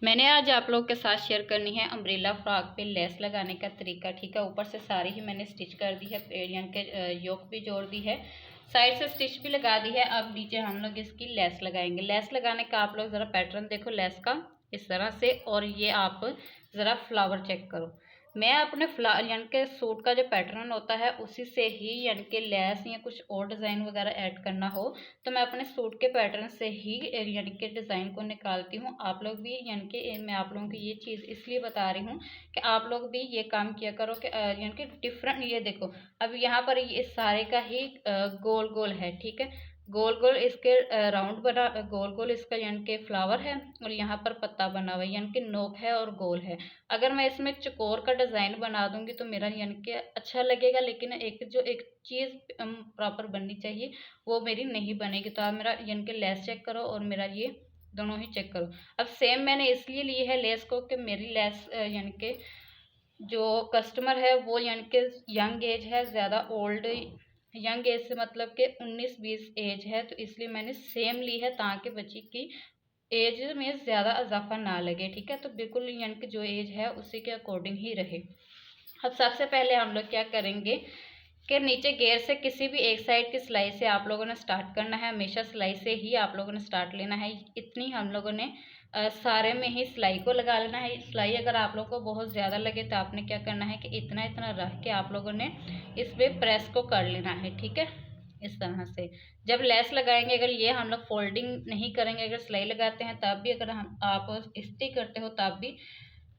मैंने आज आप लोगों के साथ शेयर करनी है अम्ब्रेला फ्रॉक पे लेस लगाने का तरीका। ठीक है, ऊपर से सारी ही मैंने स्टिच कर दी है, यानी कि योक भी जोड़ दी है, साइड से स्टिच भी लगा दी है। अब नीचे हम लोग इसकी लेस लगाएंगे। लेस लगाने का आप लोग ज़रा पैटर्न देखो लेस का इस तरह से, और ये आप ज़रा फ्लावर चेक करो। मैं अपने यानी कि सूट का जो पैटर्न होता है उसी से ही, यानी कि लेस या कुछ और डिज़ाइन वगैरह ऐड करना हो तो मैं अपने सूट के पैटर्न से ही यानी कि डिज़ाइन को निकालती हूँ। आप लोग भी, यानी कि मैं आप लोगों को ये चीज़ इसलिए बता रही हूँ कि आप लोग भी ये काम किया करो कि यानी कि डिफरेंट। ये देखो, अब यहाँ पर ये सारे का ही गोल गोल है। ठीक है, गोल गोल इसके राउंड बना, गोल गोल इसका यानी कि फ्लावर है, और यहाँ पर पत्ता बना हुआ है, यानी कि नोक है और गोल है। अगर मैं इसमें चकोर का डिज़ाइन बना दूंगी तो मेरा यानी कि अच्छा लगेगा, लेकिन एक चीज़ प्रॉपर बननी चाहिए वो मेरी नहीं बनेगी। तो आप मेरा यानी कि लेस चेक करो और मेरा ये दोनों ही चेक करो। अब सेम मैंने इसलिए ली है लेस को कि मेरी लेस यानी कि जो कस्टमर है वो यानी कि यंग एज है, ज़्यादा ओल्ड यंग एज से मतलब कि 19-20 एज है, तो इसलिए मैंने सेम ली है ताकि बच्ची की एज में ज़्यादा इजाफा ना लगे। ठीक है, तो बिल्कुल यानी कि जो एज है उसी के अकॉर्डिंग ही रहे। अब सबसे पहले हम लोग क्या करेंगे कि नीचे घेर से किसी भी एक साइड की सिलाई से आप लोगों ने स्टार्ट करना है। हमेशा सिलाई से ही आप लोगों ने स्टार्ट लेना है। इतनी हम लोगों ने सारे में ही सिलाई को लगा लेना है। सिलाई अगर आप लोगों को बहुत ज़्यादा लगे तो आपने क्या करना है कि इतना इतना रख के आप लोगों ने इस पर प्रेस को कर लेना है। ठीक है, इस तरह से जब लेस लगाएंगे, अगर ये हम लोग फोल्डिंग नहीं करेंगे, अगर सिलाई लगाते हैं तब भी, अगर हम आप इस्त्री करते हो तब भी,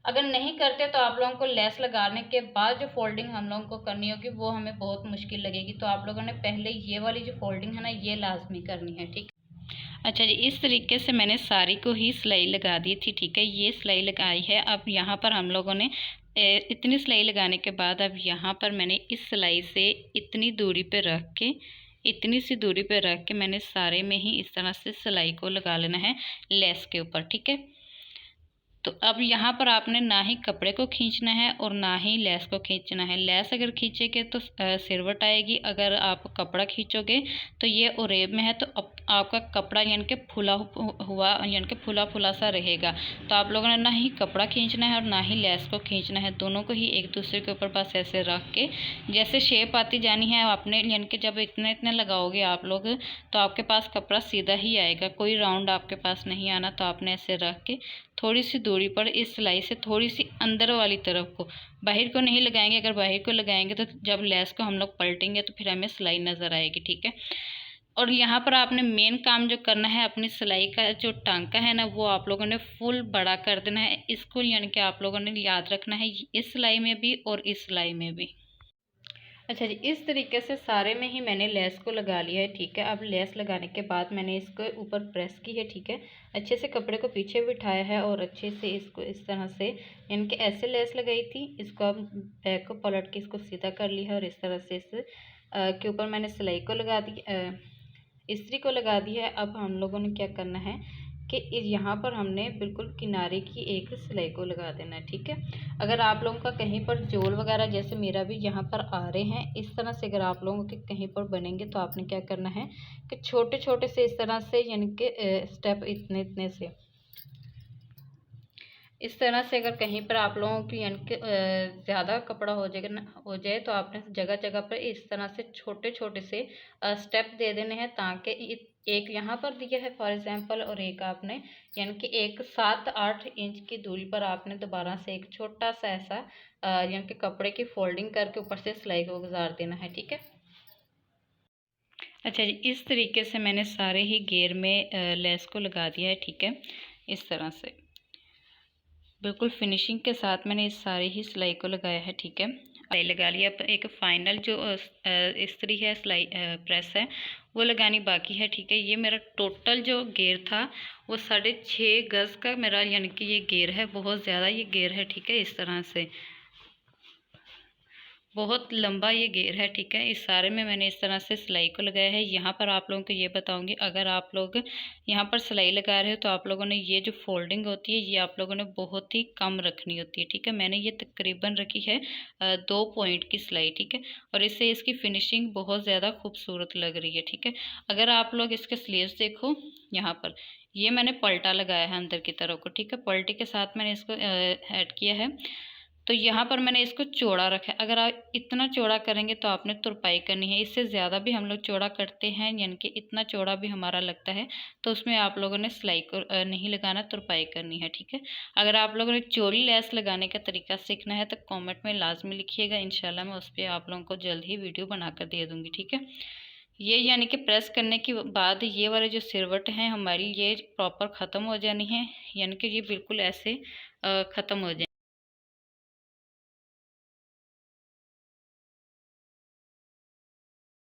अगर नहीं करते तो आप लोगों को लेस लगाने के बाद जो फोल्डिंग हम लोगों को करनी होगी वो हमें बहुत मुश्किल लगेगी। तो आप लोगों ने पहले ये वाली जो फोल्डिंग है ना ये लाजमी करनी है। ठीक, अच्छा जी, इस तरीके से मैंने साड़ी को ही सिलाई लगा दी थी। ठीक है, ये सिलाई लगाई है। अब यहाँ पर हम लोगों ने इतनी सिलाई लगाने के बाद अब यहाँ पर मैंने इस सिलाई से इतनी दूरी पे रख के, इतनी सी दूरी पे रख के मैंने सारे में ही इस तरह से सिलाई को लगा लेना है लेस के ऊपर। ठीक है, तो अब यहाँ पर आपने ना ही कपड़े को खींचना है और ना ही लेस को खींचना है। लेस अगर खींचेंगे तो सिरवट आएगी, अगर आप कपड़ा खींचोगे तो ये उरेब में है तो आपका कपड़ा यानी कि फुला हुआ, यानी कि फुला फुला सा रहेगा। तो आप लोगों ने ना ही कपड़ा खींचना है और ना ही लेस को खींचना है, दोनों को ही एक दूसरे के ऊपर बस ऐसे रख के जैसे शेप आती जानी है आपने, यानी कि जब इतने इतने लगाओगे आप लोग तो आपके पास कपड़ा सीधा ही आएगा, कोई राउंड आपके पास नहीं आना। तो आपने ऐसे रख के थोड़ी सी दूरी पर इस सिलाई से थोड़ी सी अंदर वाली तरफ को, बाहर को नहीं लगाएंगे। अगर बाहर को लगाएंगे तो जब लेस को हम लोग पलटेंगे तो फिर हमें सिलाई नज़र आएगी। ठीक है, और यहाँ पर आपने मेन काम जो करना है, अपनी सिलाई का जो टांका है ना वो आप लोगों ने फुल बड़ा कर देना है इसको, यानी कि आप लोगों ने याद रखना है इस सिलाई में भी और इस सिलाई में भी। अच्छा जी, इस तरीके से सारे में ही मैंने लेस को लगा लिया है। ठीक है, अब लेस लगाने के बाद मैंने इसको ऊपर प्रेस की है। ठीक है, अच्छे से कपड़े को पीछे बिठाया है और अच्छे से इसको इस तरह से, यानी कि ऐसे लेस लगाई थी, इसको अब बैक को पलट के इसको सीधा कर लिया है और इस तरह से इस के ऊपर मैंने सिलाई को लगा दी, इस्त्री को लगा दी है। अब हम लोगों ने क्या करना है कि यहाँ पर हमने बिल्कुल किनारे की एक सिलाई को लगा देना है। ठीक है, अगर आप लोगों का कहीं पर जोल वगैरह, जैसे मेरा भी यहाँ पर आ रहे हैं इस तरह से, अगर आप लोगों के कहीं पर बनेंगे तो आपने क्या करना है कि छोटे छोटे से इस तरह से, यानी कि स्टेप इतने इतने से इस तरह से, अगर कहीं पर आप लोगों की यानी कि ज़्यादा कपड़ा हो जाएगा ना, हो जाए तो आपने जगह जगह पर इस तरह से छोटे छोटे से स्टेप दे देने हैं, ताकि एक यहाँ पर दिया है फॉर एग्जांपल, और एक आपने यानी कि एक 7-8 इंच की दूरी पर आपने दोबारा से एक छोटा सा ऐसा यानी कि कपड़े की फोल्डिंग करके ऊपर से सिलाई को गुजार देना है। ठीक है, अच्छा जी, इस तरीके से मैंने सारे ही घेर में लेस को लगा दिया है। ठीक है, इस तरह से बिल्कुल फिनिशिंग के साथ मैंने इस सारी ही सिलाई को लगाया है। ठीक है, सिलाई लगा लिया। अब एक फाइनल जो इस्त्री है, सिलाई प्रेस है, वो लगानी बाकी है। ठीक है, ये मेरा टोटल जो घेर था वो 6.5 गज़ का मेरा, यानी कि ये घेर है, बहुत ज़्यादा ये घेर है। ठीक है, इस तरह से बहुत लंबा ये घेर है। ठीक है, इस सारे में मैंने इस तरह से सिलाई को लगाया है। यहाँ पर आप लोगों को ये बताऊंगी, अगर आप लोग यहाँ पर सिलाई लगा रहे हो तो आप लोगों ने ये जो फोल्डिंग होती है ये आप लोगों ने बहुत ही कम रखनी होती है। ठीक है, मैंने ये तकरीबन रखी है 2 पॉइंट की सिलाई। ठीक है, और इससे इसकी फिनिशिंग बहुत ज़्यादा खूबसूरत लग रही है। ठीक है, अगर आप लोग इसके स्लीव्स देखो, यहाँ पर ये मैंने पलटा लगाया है अंदर की तरफ को, ठीक है। पलटे के साथ मैंने इसको ऐड किया है। तो यहाँ पर मैंने इसको चौड़ा रखा है। अगर आप इतना चौड़ा करेंगे तो आपने तुरपाई करनी है। इससे ज़्यादा भी हम लोग चौड़ा करते हैं, यानी कि इतना चौड़ा भी हमारा लगता है तो उसमें आप लोगों ने सिलाई को नहीं लगाना, तुरपाई करनी है, ठीक है। अगर आप लोगों ने चौड़ी लेस लगाने का तरीका सीखना है तो कॉमेंट में लाजमी लिखिएगा, इंशाल्लाह मैं उस पर आप लोगों को जल्द ही वीडियो बनाकर दे दूँगी, ठीक है। ये यानी कि प्रेस करने के बाद ये वाले जो सिरवट हैं हमारी, ये प्रॉपर ख़त्म हो जानी है, यानी कि ये बिल्कुल ऐसे ख़त्म हो जाए।